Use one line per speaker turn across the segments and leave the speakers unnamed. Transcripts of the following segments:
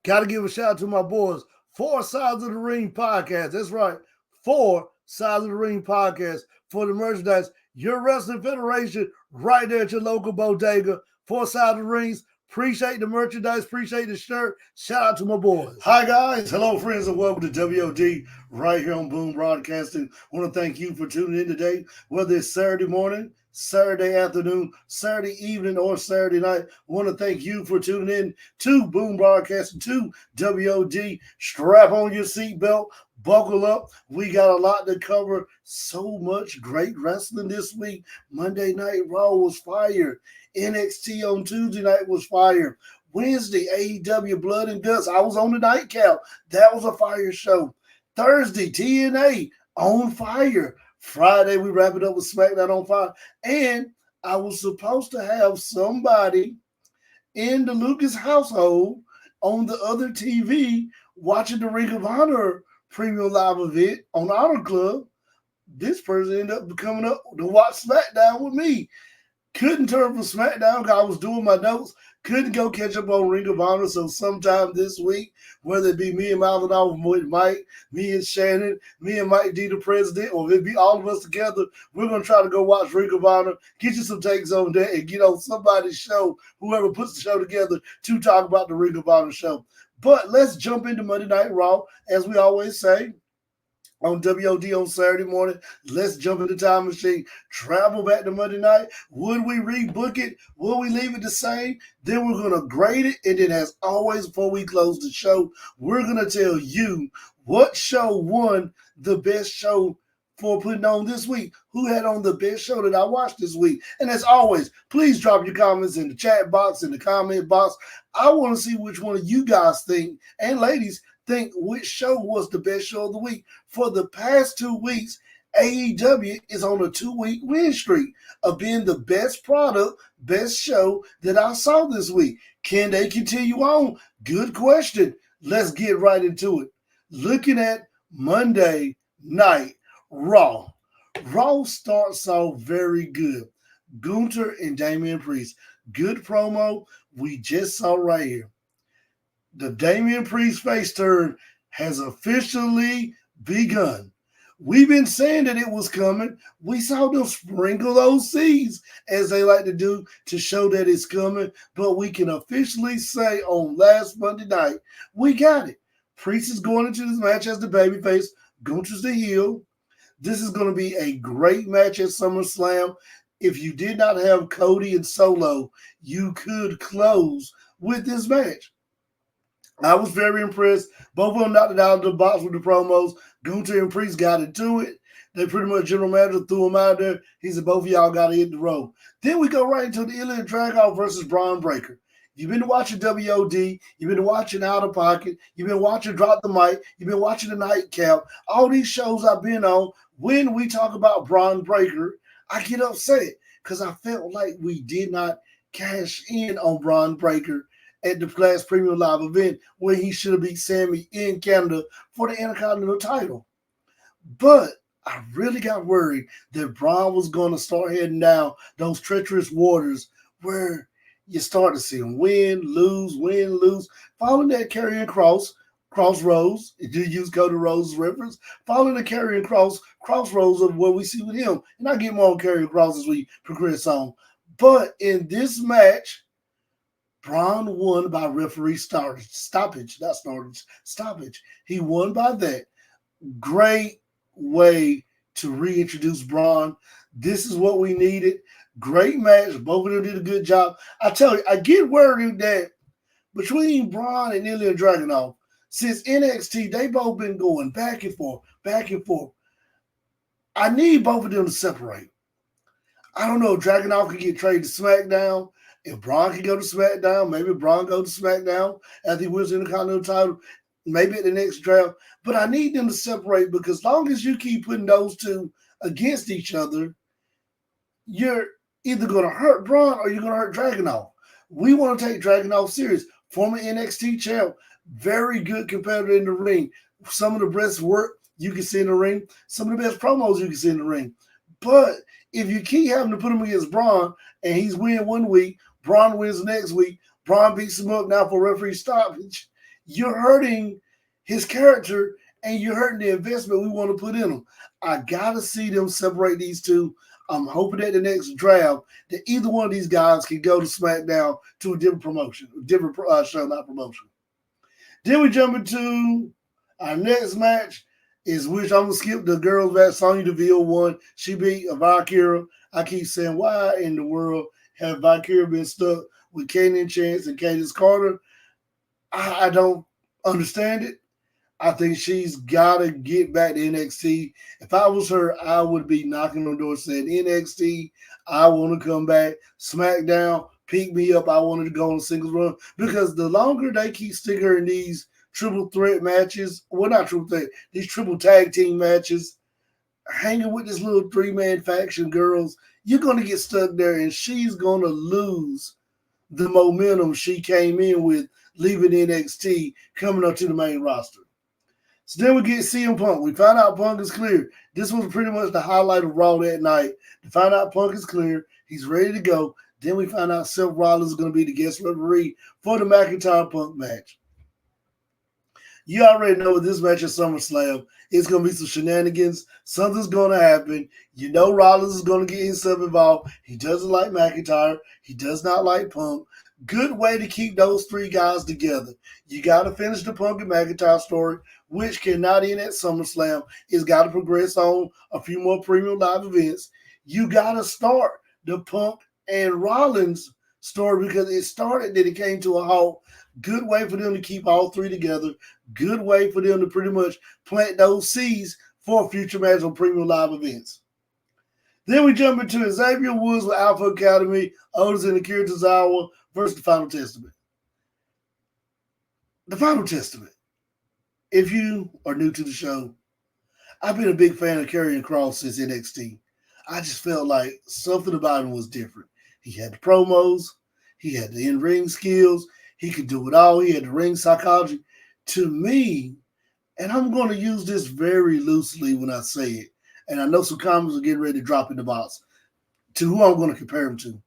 Got to give a shout out to my boys, Four Sides of the Ring podcast. That's right, Four Sides of the Ring podcast for the merchandise. Your Wrestling Federation right there at your local bodega. Four Sides of the Rings. Appreciate the merchandise. Appreciate the shirt. Shout out to my boys. Hi, guys. Hello, friends, and welcome to WOD right here on Boom Broadcasting. I want to thank you for tuning in today, whether it's Saturday morning, Saturday afternoon, Saturday evening, or Saturday night. I want to thank you for tuning in to Boom Broadcasting, to WOD. Strap on your seatbelt, buckle up. We got a lot to cover. So much great wrestling this week. Monday Night Raw was fire. NXT on Tuesday night was fire. Wednesday, AEW Blood and Guts. I was on the nightcap. That was a fire show. Thursday, TNA on fire. Friday, we wrap it up with SmackDown on fire. And I was supposed to have somebody in the Lucas household on the other TV watching the Ring of Honor premium live event on Honor Club. This person ended up coming up to watch SmackDown with me. Couldn't turn from SmackDown because I was doing my notes. Couldn't go catch up on Ring of Honor. So sometime this week, whether it be me and Maldonado with Mike, me and Shannon, me and Mike D, the president, or it be all of us together, we're going to try to go watch Ring of Honor, get you some takes on that, and get on somebody's show, whoever puts the show together, to talk about the Ring of Honor show. But let's jump into Monday Night Raw, as we always say. On WOD on Saturday morning, let's jump in the time machine, travel back to Monday night. Would we rebook it? Will we leave it the same? Then we're going to grade it. And then, as always, before we close the show, we're going to tell you what show won the best show for putting on this week. Who had on the best show that I watched this week? And as always, please drop your comments in the chat box, in the comment box. I want to see which one of you guys think, and ladies, think which show was the best show of the week. For the past 2 weeks, AEW is on a 2-week win streak of being the best product, best show that I saw this week. Can they continue on? Good question. Let's get right into it. Looking at Monday Night Raw. Raw starts off very good. Gunther and Damian Priest. Good promo we just saw right here. The Damian Priest face turn has officially begun. We've been saying that it was coming. We saw them sprinkle those seeds, as they like to do, to show that it's coming. But we can officially say on last Monday night, we got it. Priest is going into this match as the babyface. Gunther's the heel. This is going to be a great match at SummerSlam. If you did not have Cody and Solo, you could close with this match. I was very impressed. Both of them knocked it out of the box with the promos. Gunther and Priest got into it. They pretty much, general manager threw him out there. He said, both of y'all got to hit the road. Then we go right into the Ilya Dragunov versus Braun Breaker. You've been watching WOD. You've been watching Out of Pocket. You've been watching Drop the Mic. You've been watching The Nightcap. All these shows I've been on, when we talk about Braun Breaker, I get upset because I felt like we did not cash in on Braun Breaker at the last premium live event where he should have beat Sammy in Canada for the Intercontinental title. But I really got worried that Braun was going to start heading down those treacherous waters where you start to see him win, lose, following that Karrion Crossroads. Do you use Cody Rhodes' reference? Following the Karrion Crossroads of what we see with him. And I get more on Karrion Cross as we progress on. But in this match, Braun won by referee stoppage. He won by that. Great way to reintroduce Braun. This is what we needed. Great match. Both of them did a good job. I tell you, I get worried that between Braun and Ilya Dragunov, since NXT, they both been going back and forth. I need both of them to separate. I don't know if Dragunov could get traded to SmackDown. If Braun can go to SmackDown, maybe Braun go to SmackDown after he wins the Intercontinental title, maybe at the next draft. But I need them to separate because as long as you keep putting those two against each other, you're either going to hurt Braun or you're going to hurt Dragunov. We want to take Dragunov serious. Former NXT champ, very good competitor in the ring. Some of the best work you can see in the ring. Some of the best promos you can see in the ring. But if you keep having to put him against Braun and he's winning one week, Braun wins the next week, Braun beats him up now for referee stoppage, you're hurting his character and you're hurting the investment we want to put in him. I gotta see them separate these two. I'm hoping at the next draft that either one of these guys can go to SmackDown to a different promotion, different show, not promotion. Then we jump into our next match, is which I'm gonna skip the girls' match. Sonya Deville won. She beat Valkyria. I keep saying, why in the world have Valkyria been stuck with Kaden Chance and Candice Carter? I don't understand it. I think she's got to get back to NXT. If I was her, I would be knocking on doors saying, NXT, I want to come back. SmackDown, pick me up. I wanted to go on a singles run. Because the longer they keep sticking her in these triple threat matches, well, not triple threat, these triple tag team matches, hanging with this little 3-man faction girls, you're going to get stuck there and she's going to lose the momentum she came in with leaving NXT, coming up to the main roster. So then we get CM Punk. We found out Punk is clear. This was pretty much the highlight of Raw that night. To find out Punk is clear, he's ready to go. Then we find out Seth Rollins is going to be the guest referee for the McIntyre Punk match. You already know with this match at SummerSlam, it's going to be some shenanigans. Something's going to happen. You know Rollins is going to get himself involved. He doesn't like McIntyre. He does not like Punk. Good way to keep those three guys together. You got to finish the Punk and McIntyre story, which cannot end at SummerSlam. It's got to progress on a few more premium live events. You got to start the Punk and Rollins story because it started, then it came to a halt. Good way for them to keep all three together. Good way for them to pretty much plant those seeds for a future match on premium live events. Then we jump into Xavier Woods with Alpha Academy, Otis and Akira Tozawa versus the Final Testament. The Final Testament. If you are new to the show, I've been a big fan of Karrion Kross since NXT. I just felt like something about him was different. He had the promos. He had the in-ring skills. He could do it all. He had the ring psychology. To me, and I'm going to use this very loosely when I say it, and I know some comments are getting ready to drop in the box, to who I'm going to compare him to.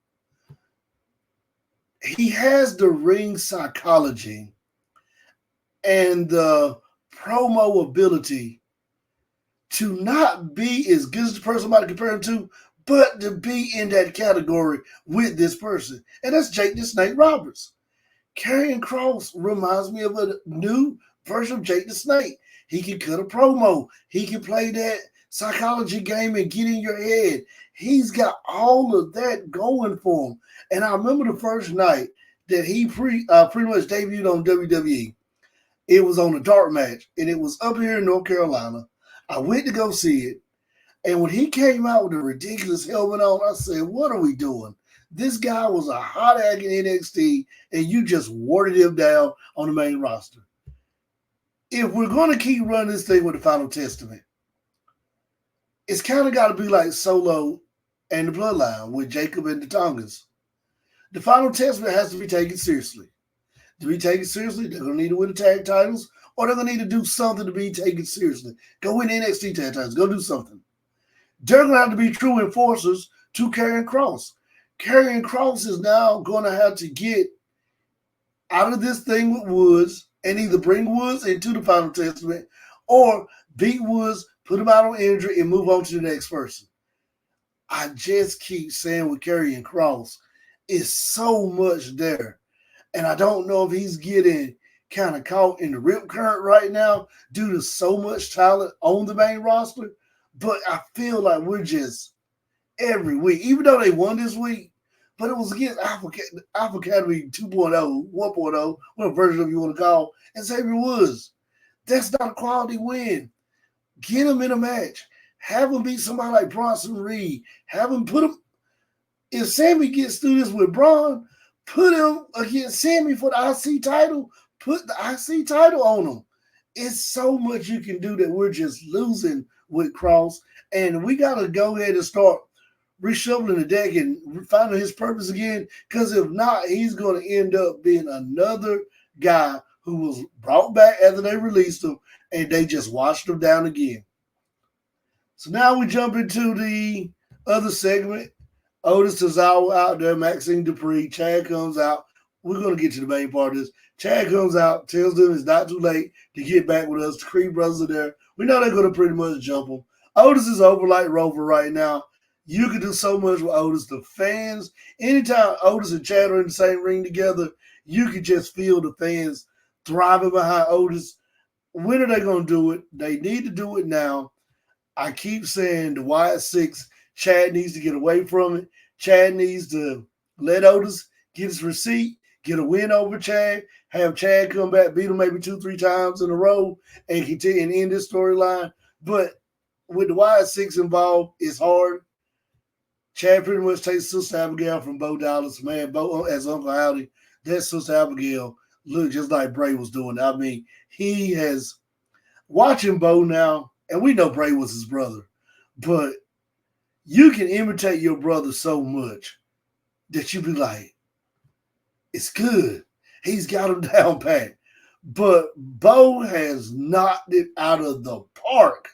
He has the ring psychology and the promo ability to not be as good as the person I'm about to compare him to, but to be in that category with this person. And that's Jake the Snake Roberts. Karrion Kross reminds me of a new version of Jake the Snake. He can cut a promo. He can play that psychology game and get in your head. He's got all of that going for him. And I remember the first night that he pretty much debuted on WWE. It was on a dark match, and it was up here in North Carolina. I went to go see it. And when he came out with a ridiculous helmet on, I said, what are we doing? This guy was a hot egg in NXT, and you just watered him down on the main roster. If we're going to keep running this thing with the Final Testament, it's kind of got to be like Solo and the Bloodline with Jacob and the Tongas. The Final Testament has to be taken seriously. To be taken seriously, they're going to need to win the tag titles, or they're going to need to do something to be taken seriously. Go win NXT tag titles. Go do something. They're going to have to be true enforcers to Karrion Kross. Karrion Kross is now going to have to get out of this thing with Woods and either bring Woods into the Final Testament or beat Woods, put him out on injury, and move on to the next person. I just keep saying with Karrion Kross, it's so much there. And I don't know if he's getting kind of caught in the rip current right now due to so much talent on the main roster. But I feel like we're just every week, even though they won this week, but it was against Alpha Academy 2.0, 1.0, whatever version of you want to call, and Xavier Woods. That's not a quality win. Get him in a match. Have him beat somebody like Bronson Reed. Have him put him. If Sammy gets through this with Braun, put him against Sammy for the IC title. Put the IC title on him. It's so much you can do that we're just losing with Kross. And we got to go ahead and start reshuffling the deck and finding his purpose again. Because if not, he's going to end up being another guy who was brought back after they released him and they just washed him down again. So now we jump into the other segment. Otis Tozawa out there, Maxine Dupree, Chad comes out. we're going to get to the main part of this. Chad comes out, tells them it's not too late to get back with us. The Creed brothers are there. We know they're going to pretty much jump them. Otis is over like Rover right now. You can do so much with Otis. The fans, anytime Otis and Chad are in the same ring together, you can just feel the fans thriving behind Otis. When are they going to do it? They need to do it now. I keep saying the Wyatt Six, Chad needs to get away from it. Chad needs to let Otis get his receipt, get a win over Chad, have Chad come back, beat him maybe 2-3 times in a row, and continue and end this storyline. But with the Wyatt Six involved, it's hard. Chad pretty much takes Sister Abigail from Bo Dallas. Man, Bo as Uncle Howdy, that Sister Abigail looked just like Bray was doing. I mean, he has watching Bo now, and we know Bray was his brother, but you can imitate your brother so much that you be like, it's good. He's got him down pat. But Bo has knocked it out of the park.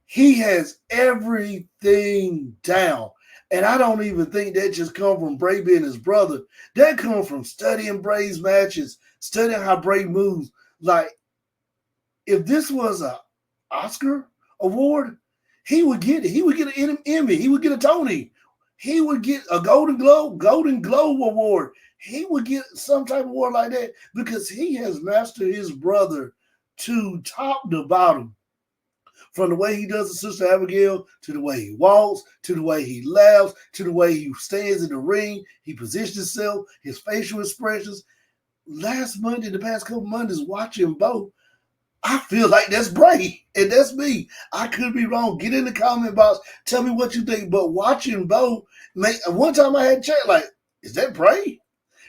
He has everything down. And I don't even think that just come from Bray being his brother. That comes from studying Bray's matches, studying how Bray moves. Like, if this was an Oscar award, he would get it. He would get an Emmy. He would get a Tony. He would get a Golden Globe award. He would get some type of award like that because he has mastered his brother to top to bottom. From the way he does the Sister Abigail, to the way he walks, to the way he laughs, to the way he stands in the ring, he positions himself, his facial expressions. Last Monday, the past couple Mondays, watching Bo, I feel like that's Bray, and that's me. I could be wrong. Get in the comment box. Tell me what you think. But watching Bo, one time I had chat like, is that Bray?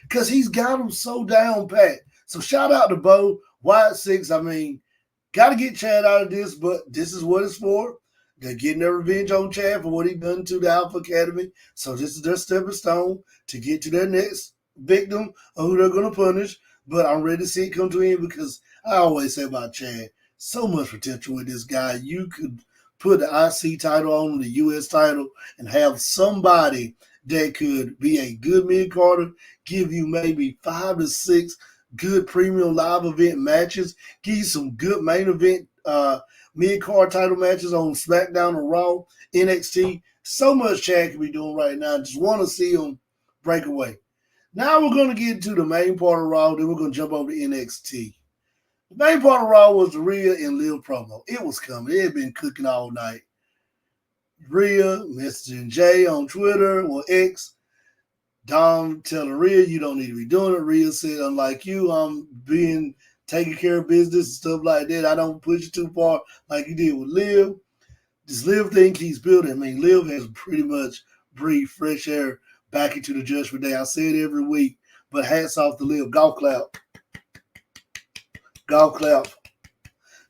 Because he's got him so down pat. So shout out to Bo. Wyatt Six, I mean, got to get Chad out of this, but this is what it's for. They're getting their revenge on Chad for what he done to the Alpha Academy. So this is their stepping stone to get to their next victim of who they're going to punish. But I'm ready to see it come to an end because I always say about Chad, so much potential with this guy. You could put the IC title on the US title and have somebody that could be a good mid-carder, give you maybe 5 to 6 good premium live event matches, give you some good main event mid-card title matches on SmackDown or Raw, NXT. So much Chad can be doing right now. Just want to see him break away. Now we're going to get into the main part of Raw, then we're going to jump over to NXT. The main part of Raw was the Rhea and Liv promo. It was coming. It had been cooking all night. Rhea messaging Jay on Twitter or X. Dom telling Rhea, you don't need to be doing it. Rhea said, unlike you, I'm being taking care of business and stuff like that. I don't push it too far like you did with Liv. This Liv thing keeps building. I mean, Liv has pretty much breathed fresh air back into the Judgment Day. I say it every week, but hats off to Liv. Golf clap. Golf clap.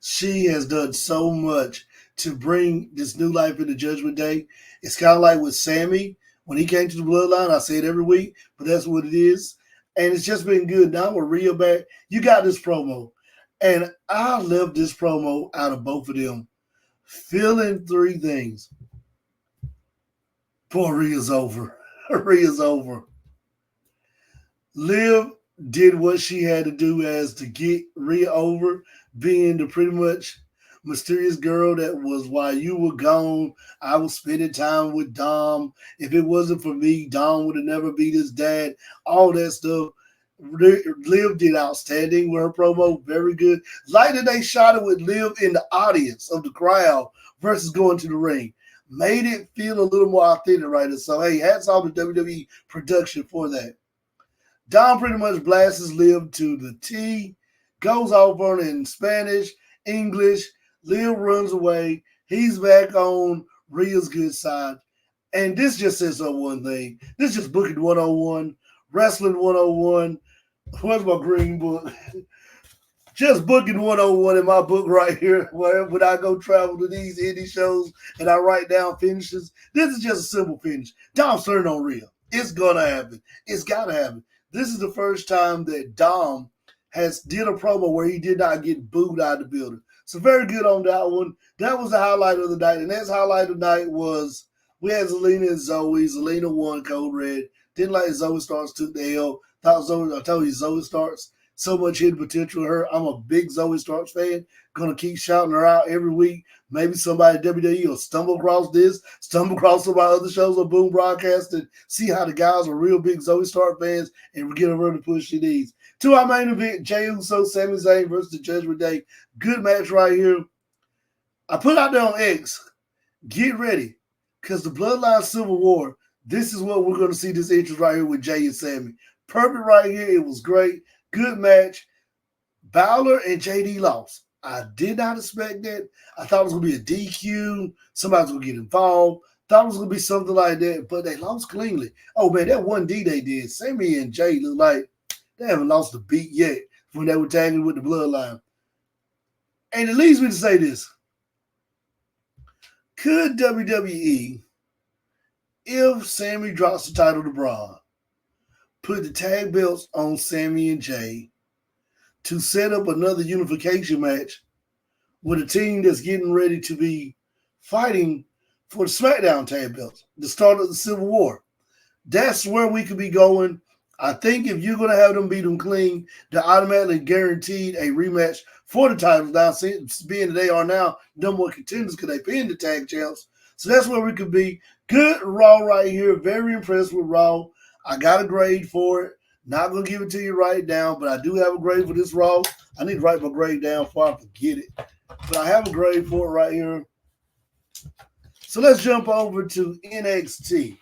She has done so much to bring this new life into Judgment Day. It's kind of like with Sammy. When he came to the Bloodline, I say it every week, but that's what it is. And it's just been good. Now with Rhea back, you got this promo. And I love this promo out of both of them. Feeling 3 things. Poor Rhea's over. Rhea's over. Liv did what she had to do as to get Rhea over, being the pretty much mysterious girl that was while you were gone, I was spending time with Dom. If it wasn't for me, Dom would have never beat his dad. All that stuff. Liv did outstanding with her promo. Very good. Like that they shot it with Liv in the audience of the crowd versus going to the ring. Made it feel a little more authentic right there. So, hey, hats off to WWE production for that. Dom pretty much blasts Liv to the T. Goes off on it in Spanish, English. Liv runs away. He's back on Rhea's good side. And this just says one thing. This is just booking 101, wrestling 101. Where's my green book? Just booking 101 in my book right here. Where when I go travel to these indie shows and I write down finishes, this is just a simple finish. Dom's turning on Rhea. It's going to happen. It's got to happen. This is the first time that Dom has did a promo where he did not get booed out of the building. So very good on that one. That was the highlight of the night. The next highlight of the night was we had Zelina and Zoe. Zelina won Code Red. Didn't like Zoe Starks took the L. I told you Zoe Starks, so much hidden potential in her. I'm a big Zoe Starks fan. Gonna keep shouting her out every week. Maybe somebody at WWE will stumble across this, stumble across some of my other shows on Boom Broadcast, and see how the guys are real big Zoe Stark fans and get her the push she needs. To our main event, Jey Uso, Sami Zayn versus the Judgment Day. Good match right here. I put out there on X, get ready, because the Bloodline Civil War, this is what we're going to see this interest right here with Jey and Sami. Perfect right here. It was great. Good match. Balor and JD lost. I did not expect that. I thought it was going to be a DQ. Somebody's going to get involved. Thought it was going to be something like that, but they lost cleanly. Oh, man, that 1D they did. Sami and Jey look like they haven't lost a beat yet when they were tagging with the Bloodline. And it leads me to say this. Could WWE, if Sami drops the title to Braun, put the tag belts on Sami and Jey to set up another unification match with a team that's getting ready to be fighting for the SmackDown tag belts, the start of the Civil War? That's where we could be going. I think if you're going to have them beat them clean, they're automatically guaranteed a rematch for the titles. Now, being that they are now number one contenders because they pinned the tag champs. So that's where we could be. Good Raw right here. Very impressed with Raw. I got a grade for it. Not going to give it to you right now, but I do have a grade for this Raw. I need to write my grade down before I forget it. But I have a grade for it right here. So let's jump over to NXT.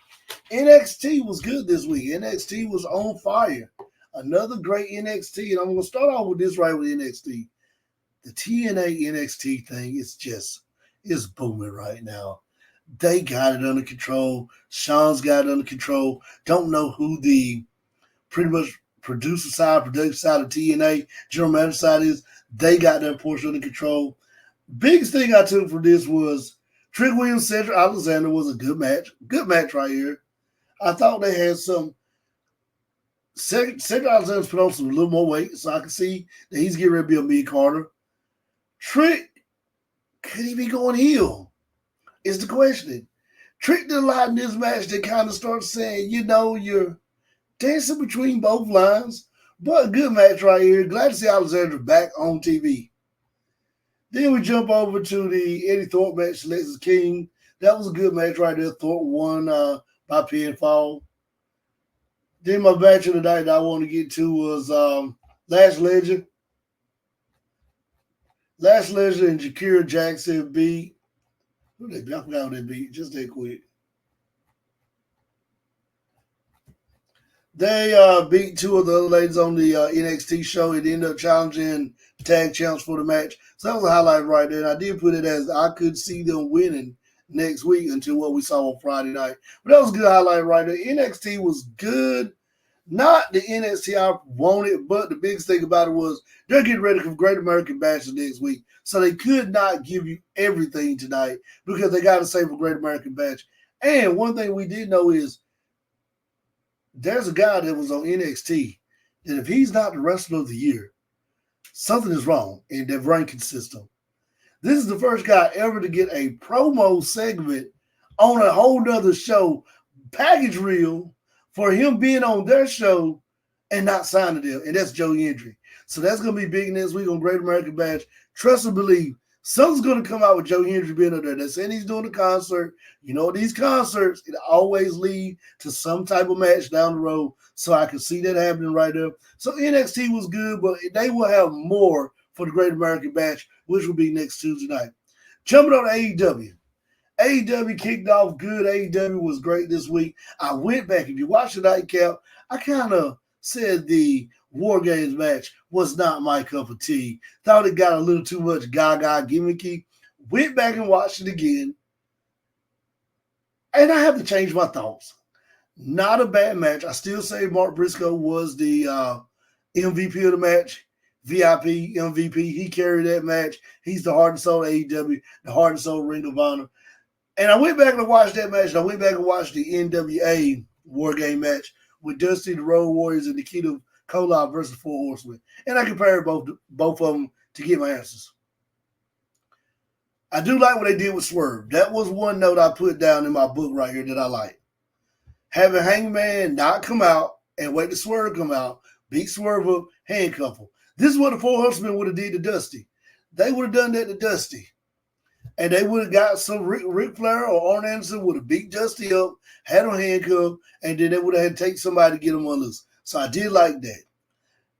NXT was good this week. NXT was on fire. Another great NXT. And I'm going to start off with this right with NXT. The TNA NXT thing is it's booming right now. They got it under control. Shawn's got it under control. Don't know who the pretty much producer side, production side of TNA, general manager side is. They got that portion under control. Biggest thing I took from this was Trick Williams, Cedric Alexander was a good match. Good match right here. I thought they had some. Cedric Alexander's put on some a little more weight, so I can see that he's getting ready to be a mid-carder. Trick, could he be going heel? Is the question. Trick did a lot in this match that kind of starts saying, you're dancing between both lines. But a good match right here. Glad to see Alexander back on TV. Then we jump over to the Eddie Thorpe match, Lexus King. That was a good match right there. Thorpe won by pinfall. Then my match of the night that I want to get to was Lash Legend. Lash Legend and Jakira Jackson beat. Who they beat? I forgot who they beat. Just that quick. They beat two of the other ladies on the NXT show and ended up challenging tag champs for the match. So that was a highlight right there. And I did put it as I could see them winning next week until what we saw on Friday night. But that was a good highlight right there. NXT was good. Not the NXT I wanted, but the biggest thing about it was they're getting ready for Great American Bash next week. So they could not give you everything tonight because they got to save for Great American Bash. And one thing we did know is there's a guy that was on NXT that if he's not the wrestler of the year, something is wrong in their ranking system. This is the first guy ever to get a promo segment on a whole nother show, package reel, for him being on their show and not signing them. And that's Joe Hendry. So that's going to be big next week on Great American Bash. Trust and believe, something's going to come out with Joe Hendry being up there. They're saying he's doing a concert. You know, these concerts, it always lead to some type of match down the road. So I can see that happening right there. So NXT was good, but they will have more for the Great American Bash, which will be next Tuesday night. Jumping on AEW. AEW kicked off good. AEW was great this week. I went back. If you watch the nightcap, I kind of said the WarGames match was not my cup of tea. Thought it got a little too much gaga gimmicky. Went back and watched it again. And I have to change my thoughts. Not a bad match. I still say Mark Briscoe was the MVP of the match. VIP, MVP. He carried that match. He's the heart and soul of AEW, the heart and soul of Ring of Honor. And I went back and watched that match. And I went back and watched the NWA War Game match with Dusty, the Road Warriors, and Nikita Koloff versus Four Horsemen. And I compared both of them to get my answers. I do like what they did with Swerve. That was one note I put down in my book right here that I like. Having Hangman not come out and wait to Swerve come out, beat Swerve up, handcuff him. This is what the Four Horsemen would have did to Dusty. They would have done that to Dusty. And they would have got some Ric Flair or Arn Anderson would have beat Dusty up, had him handcuffed, and then they would have had to take somebody to get him on loose. So I did like that.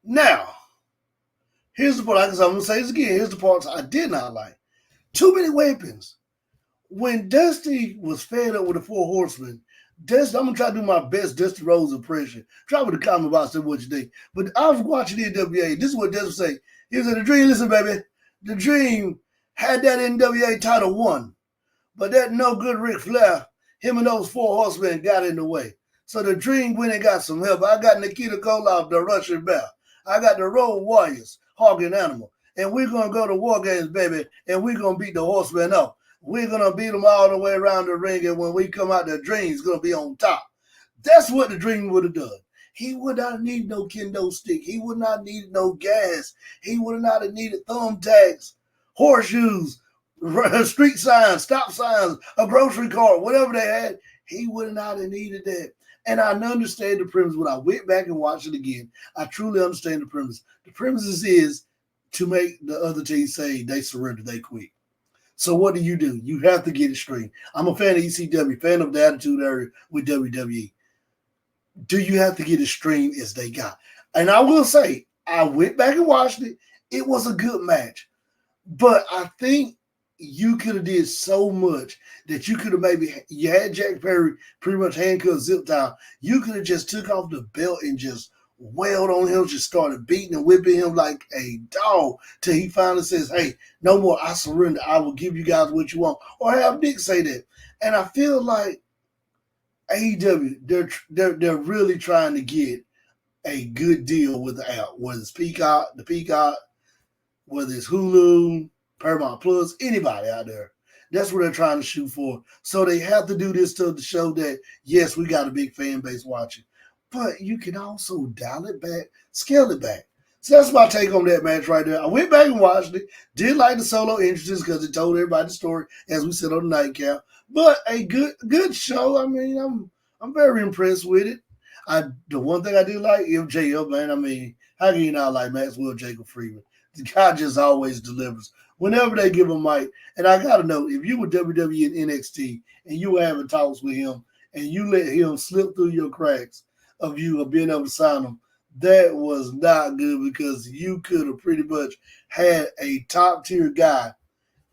Now, here's the part. Like I said, I'm going to say this again. Here's the parts I did not like. Too many weapons. When Dusty was fed up with the Four Horsemen, Dusty, I'm going to try to do my best Dusty Rhodes impression. Try with the comment box and what you think. But I was watching the NWA. This is what Dusty would say. He was in the Dream. Listen, baby. The Dream had that NWA title won. But that no good Ric Flair, him and those Four Horsemen got in the way. So the Dream went and got some help. I got Nikita Koloff, the Russian Bear. I got the Road Warriors, Hog and Animal. And we're going to go to WarGames, baby, and we're going to beat the Horsemen up. We're going to beat them all the way around the ring, and when we come out, the Dream's going to be on top. That's what the Dream would have done. He would not need no kendo stick. He would not need no gas. He would not have needed thumbtacks, horseshoes, street signs, stop signs, a grocery cart, whatever they had. He would not have needed that. And I understand the premise. When I went back and watched it again, I truly understand the premise. The premise is to make the other team say they surrender, they quit. So what do? You have to get it straight. I'm a fan of ECW, fan of the Attitude Era with WWE. Do you have to get as straight as they got? And I will say, I went back and watched it. It was a good match. But I think you could have did so much that you could have you had Jack Perry pretty much handcuffed, zip tie. You could have just took off the belt and just wailed on him, just started beating and whipping him like a dog till he finally says, hey, no more, I surrender. I will give you guys what you want. Or have Nick say that. And I feel like AEW, they're really trying to get a good deal with the app, whether it's Peacock, whether it's Hulu, Paramount Plus, anybody out there. That's what they're trying to shoot for. So they have to do this to show that, yes, we got a big fan base watching. But you can also dial it back, scale it back. So that's my take on that match right there. I went back and watched it. Did like the solo entrances because it told everybody the story as we said on the nightcap. But a good show. I mean, I'm very impressed with it. The one thing I do like, MJF, man, I mean, how can you not like Maxwell Jacob Freeman? The guy just always delivers. Whenever they give him mic, and I got to know, if you were WWE and NXT and you were having talks with him and you let him slip through your cracks of being able to sign him, that was not good because you could have pretty much had a top-tier guy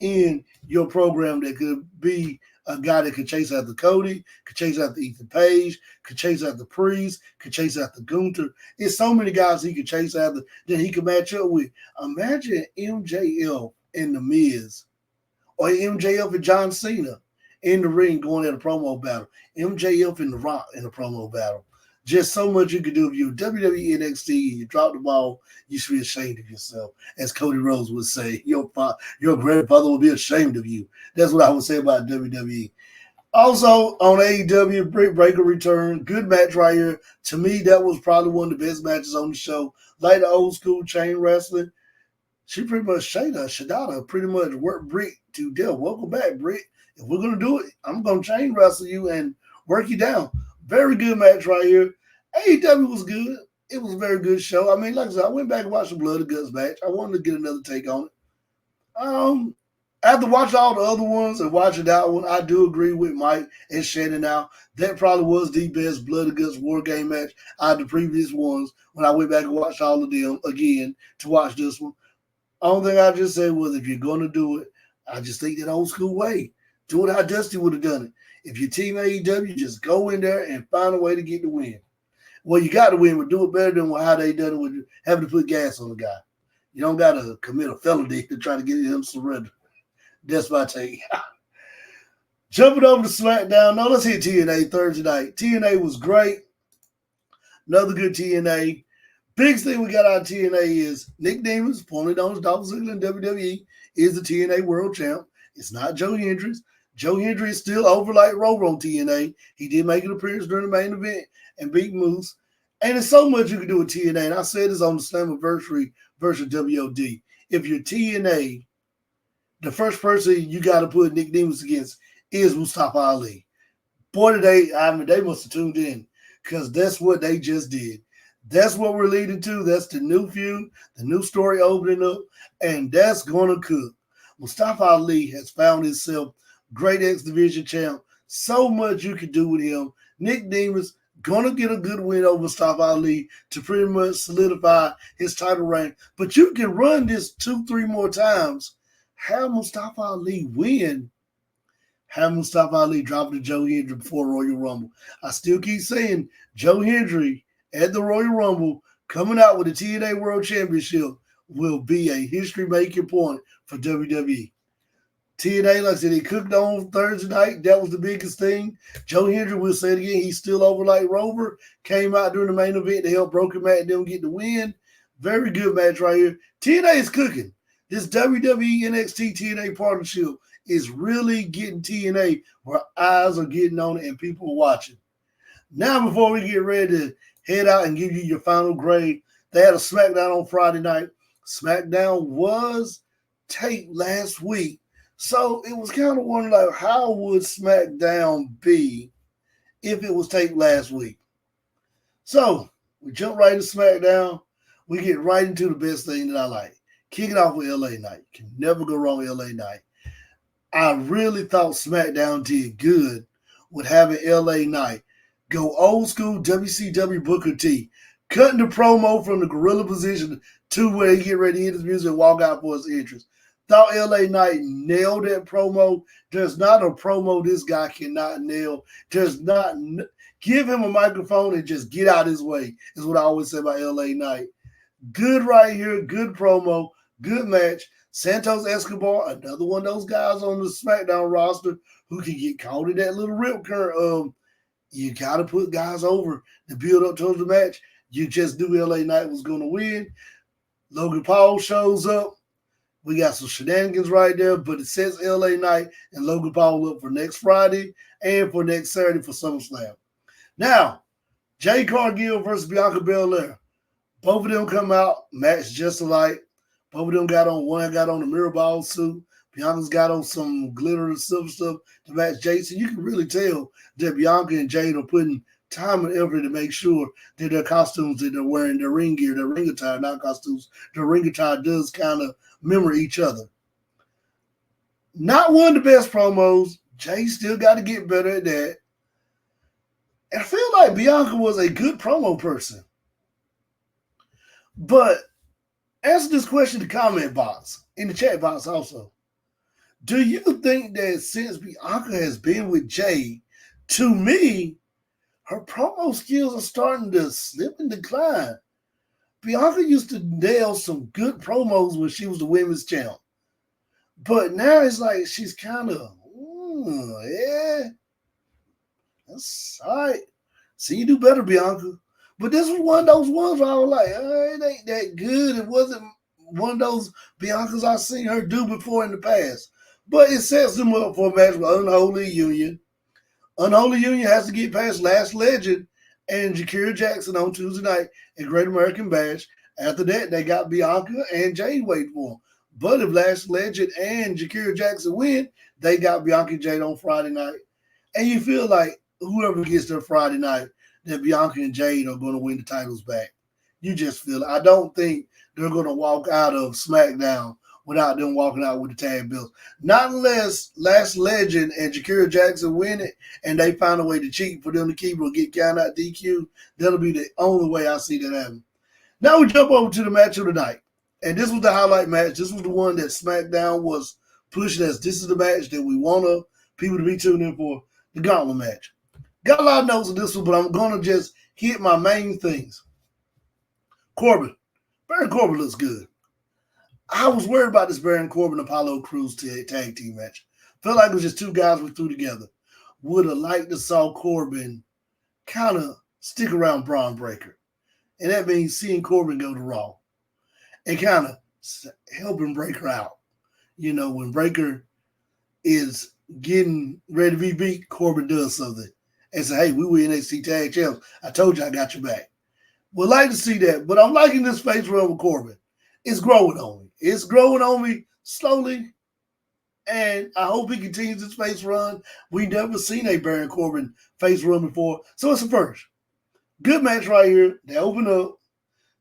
in your program that could be a guy that could chase after Cody, could chase after Ethan Page, could chase after Priest, could chase after Gunther. There's so many guys he could chase after that he could match up with. Imagine MJF and The Miz, or MJF and John Cena in the ring going at a promo battle. MJF and The Rock in a promo battle. Just so much you could do if you're WWE NXT and you drop the ball, you should be ashamed of yourself. As Cody Rhodes would say, your grandfather will be ashamed of you. That's what I would say about WWE. Also, on AEW, Britt Baker return. Good match right here. To me, that was probably one of the best matches on the show. Like the old school chain wrestling. She pretty much, Shadada pretty much worked Britt to death. Welcome back, Britt. If we're going to do it, I'm going to chain wrestle you and work you down. Very good match right here. AEW was good. It was a very good show. I mean, like I said, I went back and watched the Blood Guts match. I wanted to get another take on it. After watching all the other ones and watching that one, I do agree with Mike and Shannon now. That probably was the best Blood Guts War Game match out of the previous ones when I went back and watched all of them again to watch this one. Only thing I just said was if you're going to do it, I just think that old school way. Do it how Dusty would have done it. If your team AEW, just go in there and find a way to get the win. Well, you got to win, but do it better than how they done it with having to put gas on the guy. You don't got to commit a felony to try to get him to surrender. That's my take. Jumping over to SmackDown. No, let's hit TNA Thursday night. TNA was great. Another good TNA. Biggest thing we got out of TNA is Nick Demus, formerly known as Dolph Ziggler in WWE, is the TNA World Champ. It's not Joe Hendricks. Joe Hendry is still over like Rover on TNA. He did make an appearance during the main event and beat Moose. And there's so much you can do with TNA. And I said this on the Slammiversary versus WOD. If you're TNA, the first person you got to put Nick Demus against is Mustafa Ali. Boy, they must have tuned in because that's what they just did. That's what we're leading to. That's the new feud, the new story opening up, and that's going to cook. Mustafa Ali has found himself great X Division champ. So much you can do with him. Nick Demas going to get a good win over Mustafa Ali to pretty much solidify his title reign. But you can run this 2-3 more times. Have Mustafa Ali win. Have Mustafa Ali drop to Joe Hendry before Royal Rumble. I still keep saying Joe Hendry at the Royal Rumble coming out with the TNA World Championship will be a history-making point for WWE. TNA, like I said, he cooked on Thursday night. That was the biggest thing. Joe Hendry, we'll say it again, he's still over like Rover. Came out during the main event to help Broken Matt and them get the win. Very good match right here. TNA is cooking. This WWE NXT TNA partnership is really getting TNA where eyes are getting on it and people are watching. Now, before we get ready to head out and give you your final grade, they had a SmackDown on Friday night. SmackDown was taped last week. So it was kind of wondering, like, how would SmackDown be if it was taped last week? So we jump right into SmackDown. We get right into the best thing that I like. Kicking off with LA Knight. Can never go wrong with LA Knight. I really thought SmackDown did good with having LA Knight go old school WCW Booker T, cutting the promo from the gorilla position to where he get ready to hit his music and walk out for his entrance. Thought LA Knight nailed that promo. There's not a promo this guy cannot nail. There's not give him a microphone and just get out his way, is what I always say about LA Knight. Good right here, good promo, good match. Santos Escobar, another one of those guys on the SmackDown roster who can get caught in that little rip current. You got to put guys over to build up towards the match. You just knew LA Knight was going to win. Logan Paul shows up. We got some shenanigans right there, but it sets LA Knight and Logan Paul up for next Friday and for next Saturday for SummerSlam. Now, Jade Cargill versus Bianca Belair. Both of them come out, match just alike. Both of them got on, one got on the mirror ball suit. Bianca's got on some glitter and silver stuff to match Jade. So you can really tell that Bianca and Jade are putting time and effort to make sure that their costumes that they're wearing, their ring gear, their ring attire, not costumes, their ring attire does kind of mirror each other. Not one of the best promos. Jay still got to get better at that. And I feel like Bianca was a good promo person. But answer this question in the comment box, in the chat box also. Do you think that since Bianca has been with Jay, to me, her promo skills are starting to slip and decline? Bianca used to nail some good promos when she was the women's champ. But now it's like she's kind of, yeah, that's all right. See you do better, Bianca. But this was one of those ones where I was like, it ain't that good. It wasn't one of those Biancas I've seen her do before in the past. But it sets them up for a match with Unholy Union. Unholy Union has to get past Last Legend and Jakira Jackson on Tuesday night at Great American Bash. After that, they got Bianca and Jade waiting for them. But if Last Legend and Jakira Jackson win, they got Bianca and Jade on Friday night. And you feel like whoever gets there Friday night, that Bianca and Jade are going to win the titles back. You just feel it. I don't think they're going to walk out of SmackDown without them walking out with the tag belts. Not unless Last Legend and Jakira Jackson win it and they find a way to cheat for them to keep or get counted out DQ. That'll be the only way I see that happen. Now we jump over to the match of the night. And this was the highlight match. This was the one that SmackDown was pushing as this is the match that we want people to be tuning in for, the Gauntlet match. Got a lot of notes on this one, but I'm going to just hit my main things. Corbin. Baron Corbin looks good. I was worried about this Baron Corbin Apollo Crews tag team match. Felt like it was just two guys we threw together. Would have liked to saw Corbin kind of stick around Braun Breaker. And that means seeing Corbin go to Raw and kind of helping Breaker out. You know, when Breaker is getting ready to be beat, Corbin does something and say, hey, we were NXT Tag Champs. I told you I got your back. Would like to see that, but I'm liking this face run with Corbin. It's growing on me. It's growing on me slowly, and I hope he continues his face run. We've never seen a Baron Corbin face run before, so it's a first. Good match right here. They open up.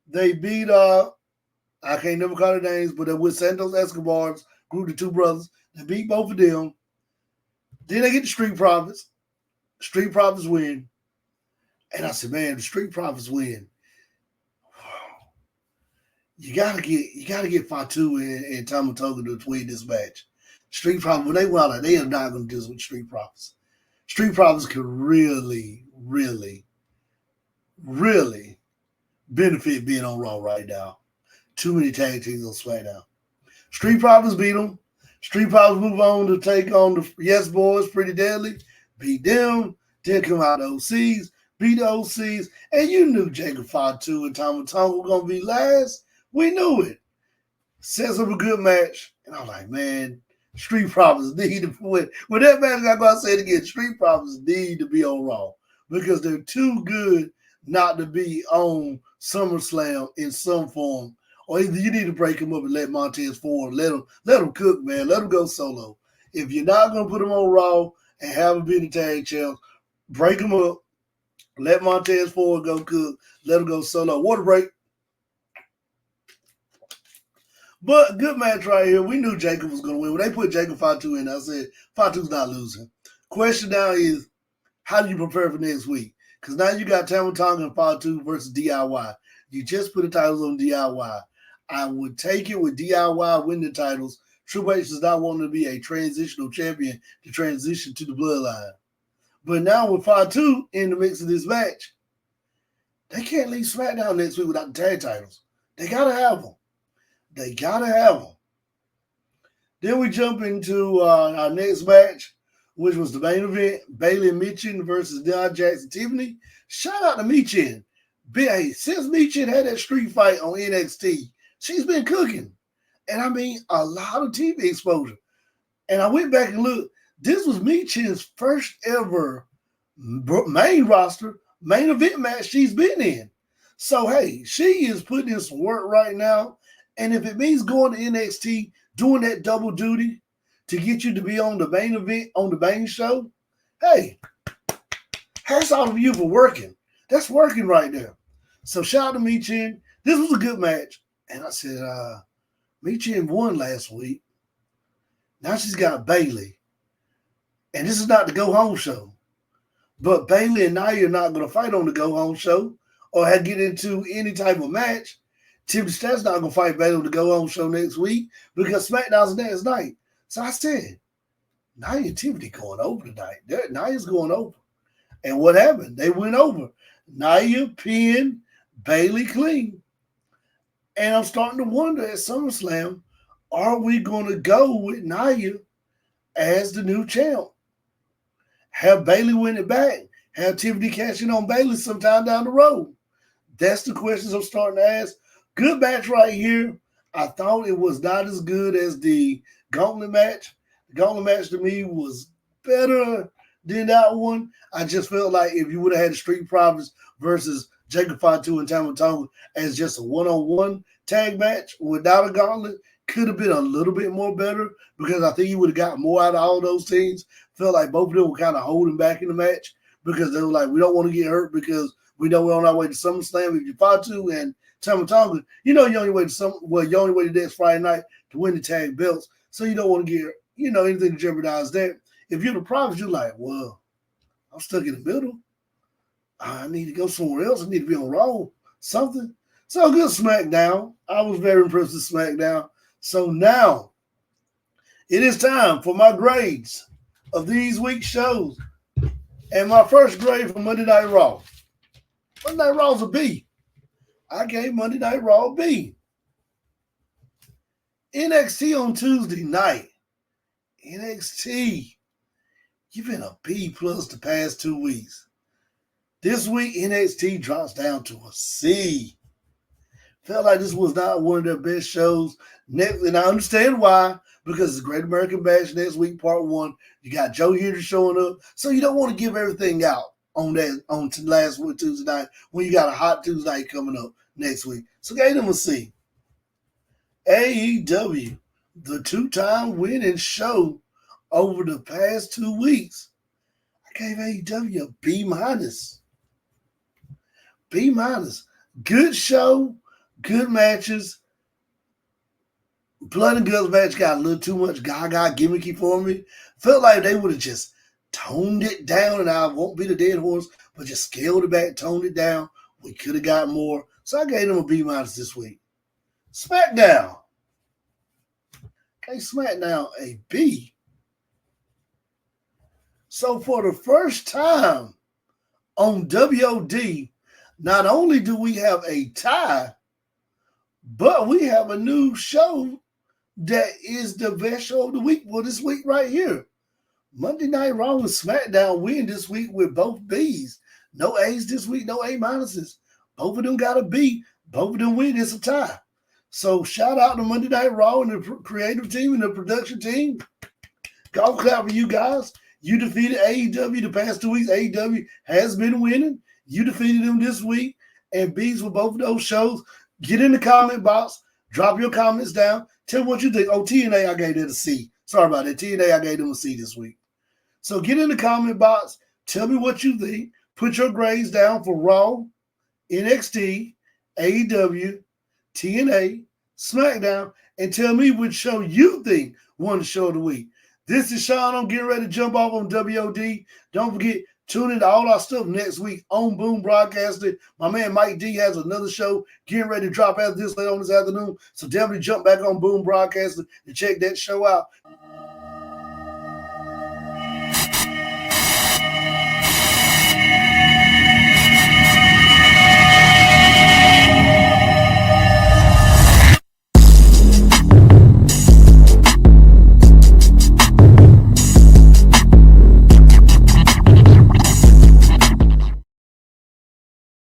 They beat I can't never call their names, but they're with Santos Escobar's group of two brothers. They beat both of them. Then they get the Street Profits. Street Profits win. And I said, man, the Street Profits win. You gotta get Fatu and Tama Tonga to win this match. Street Profits, when they went out, they are not gonna do this with Street Profits. Street Profits could really, really, really benefit being on Raw right now. Too many tag teams on SmackDown. Street Profits beat them. Street Profits move on to take on the Yes Boys, Pretty Deadly. Beat them. Then come out the OCs. Beat the OCs. And you knew Jacob Fatu and Tama Tonga were going to be last. We knew it. Sets up a good match. And I'm like, man, Street Profits need to win. When that match, I'm going to say it again, Street Profits need to be on Raw. Because they're too good not to be on SummerSlam in some form. Or either you need to break him up and let Montez Ford, let him cook, man. Let him go solo. If you're not going to put him on Raw and have him be the tag champs, break him up. Let Montez Ford go cook. Let him go solo. Water break. But good match right here. We knew Jacob was going to win. When they put Jacob Fatu in, I said, Fatu's not losing. Question now is, how do you prepare for next week? Because now you got Tama Tonga and Fatu versus DIY. You just put the titles on DIY. I would take it with DIY win the titles. Triple H does not want to be a transitional champion to transition to the bloodline. But now with Fatu in the mix of this match, they can't leave SmackDown next week without the tag titles. They got to have them. They got to have them. Then we jump into our next match, which was the main event, Bayley and Michin versus Nia Jackson Tiffany. Shout out to Michin. Hey, since Michin had that street fight on NXT, she's been cooking. And I mean, a lot of TV exposure. And I went back and looked. This was Michin's first ever main roster, main event match she's been in. So, hey, she is putting in some work right now. And if it means going to NXT, doing that double duty to get you to be on the main event, on the main show, hey, hats off to you for working. That's working right there. So, shout out to Michin. This was a good match. And I said, Michin won last week. Now she's got Bayley. And this is not the go-home show. But Bayley and Nia are not going to fight on the go-home show or get into any type of match. Tiffany Stratton's not going to fight Bayley on the go-home show next week because SmackDown's next night. So I said, Nia and Tiffany going over tonight. Nia's going over. And what happened? They went over. Nia pinned Bayley clean. And I'm starting to wonder at SummerSlam, are we going to go with Nia as the new champ? Have Bayley win it back? Have Tiffany cash in on Bayley sometime down the road? That's the questions I'm starting to ask. Good match right here. I thought it was not as good as the Gauntlet match. The Gauntlet match to me was better than that one. I just felt like if you would have had the Street Profits versus Jacob Fatu and Tama Tonga as just a one-on-one tag match without a gauntlet, could have been a little bit more better because I think you would have got more out of all those teams. Felt like both of them were kind of holding back in the match because they were like, we don't want to get hurt because we know we're on our way to SummerSlam. If you Fatu and Tama Tonga, you know you only wait to next Friday night to win the tag belts. So you don't want to get, anything to jeopardize that. If you're the Profits, you're like, well, I'm stuck in the middle. I need to go somewhere else. I need to be on Raw, something. So good SmackDown. I was very impressed with SmackDown. So now it is time for my grades of these week's shows. And my first grade for Monday Night Raw. Monday Night Raw's a B. I gave Monday Night Raw a B. NXT on Tuesday night. NXT. You've been a B plus the past 2 weeks. This week, NXT drops down to a C. Felt like this was not one of their best shows. And I understand why, because it's Great American Bash next week, part 1. You got Joe Hendry showing up, so you don't want to give everything out on last week, Tuesday night, when you got a hot Tuesday night coming up next week. So gave them a C. AEW, the 2-time winning show over the past 2 weeks. I gave AEW a B-. B minus. Good show, good matches. Blood and Guts match got a little too much gaga gimmicky for me. Felt like they would have just toned it down, and I won't be the dead horse, but just scaled it back, toned it down. We could have got more. So I gave them a B minus this week. SmackDown. Okay, SmackDown a B. So for the first time on WOD, not only do we have a tie, but we have a new show that is the best show of the week for this week right here. Monday Night Raw and SmackDown win this week with both Bs. No A's this week, no A minuses. Both of them got a B. Both of them win. It's a tie. So shout out to Monday Night Raw and the creative team and the production team. Golf clap for you guys. You defeated AEW the past 2 weeks. AEW has been winning. You defeated them this week. And B's for both of those shows. Get in the comment box. Drop your comments down. Tell me what you think. Oh, TNA, I gave that a C. Sorry about that. TNA, I gave them a C this week. So get in the comment box. Tell me what you think. Put your grades down for Raw, NXT, AEW, TNA, SmackDown, and tell me which show you think won the show of the week. This is Shawn. I'm getting ready to jump off on WOD. Don't forget, tune in to all our stuff next week on Boom Broadcasting. My man Mike D has another show getting ready to drop after this later on this afternoon. So definitely jump back on Boom Broadcasting and check that show out.